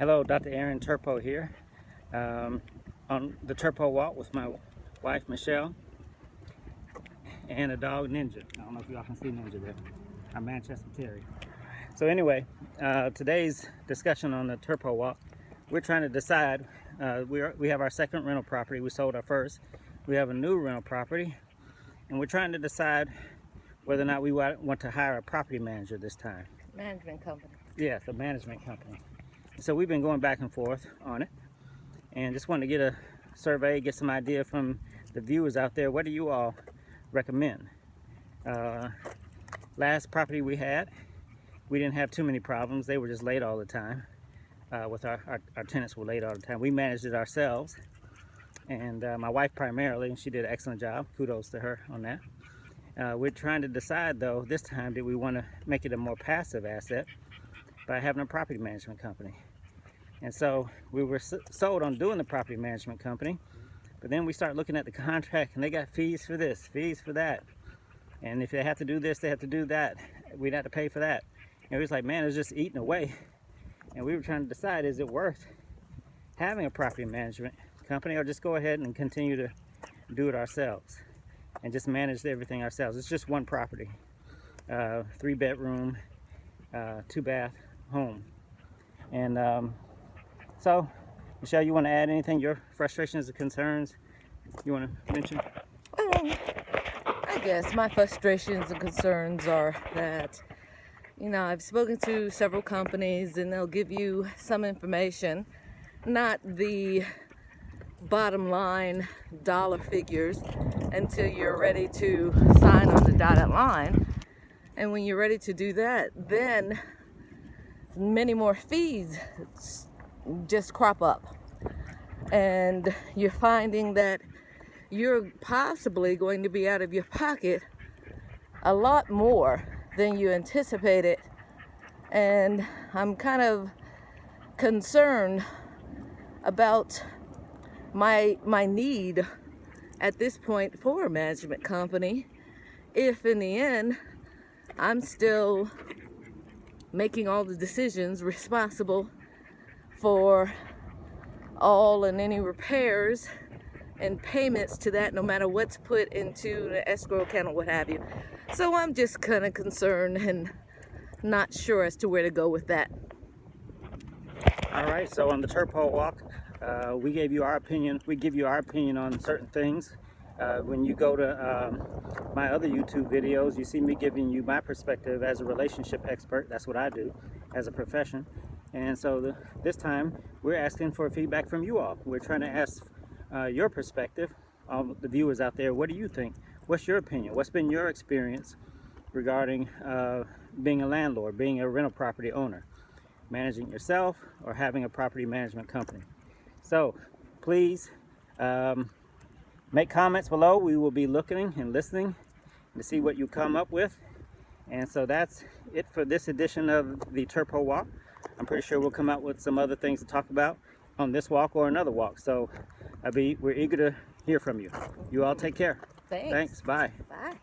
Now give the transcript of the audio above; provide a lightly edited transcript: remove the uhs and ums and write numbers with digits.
Hello, Dr. Aaron Turpeau here on the Turpeau walk with my wife Michelle and a dog Ninja. I don't know if y'all can see Ninja there, our Manchester Terrier. So anyway, today's discussion on the Turpeau walk, we're trying to decide, we have our second rental property. We sold our first. We have a new rental property, and we're trying to decide whether or not we want to hire a property manager this time. Management company. Yes, a management company. So we've been going back and forth on it, and just wanted to get a survey, get some idea from the viewers out there. What do you all recommend? Last property we had, we didn't have too many problems. They were just late all the time. With our tenants were late all the time. We managed it ourselves, and my wife primarily, and she did an excellent job. Kudos to her on that. We're trying to decide though, this time, did we want to make it a more passive asset by having a property management company. And so we were sold on doing the property management company, but then we start looking at the contract, and they got fees for this, fees for that, and if they have to do this, they have to do that, we'd have to pay for that. And it was like, man, it was just eating away. And we were trying to decide, is it worth having a property management company, or just go ahead and continue to do it ourselves and just manage everything ourselves. It's just one property, 3-bedroom, 2-bath home. And so, Michelle, you want to add anything, your frustrations or concerns you want to mention? I guess my frustrations and concerns are that, I've spoken to several companies, and they'll give you some information, not the bottom line dollar figures, until you're ready to sign on the dotted line. And when you're ready to do that, then many more fees just crop up, and you're finding that you're possibly going to be out of your pocket a lot more than you anticipated. And I'm kind of concerned about my need at this point for a management company, if in the end I'm still making all the decisions, responsible for all and any repairs and payments to that, no matter what's put into the escrow account or what have you. So I'm just kind of concerned and not sure as to where to go with that. All right, so on the Turpeau walk, we gave you our opinion. We give you our opinion on certain things. When you go to my other YouTube videos, you see me giving you my perspective as a relationship expert. That's what I do as a profession. And so this time, we're asking for feedback from you all. We're trying to ask your perspective, the viewers out there. What do you think? What's your opinion? What's been your experience regarding being a landlord, being a rental property owner, managing yourself, or having a property management company? So please make comments below. We will be looking and listening to see what you come up with. And so that's it for this edition of the Turpeau walk. I'm pretty sure we'll come out with some other things to talk about on this walk or another walk. So we're eager to hear from you. You all take care. Thanks. Thanks. Bye. Bye.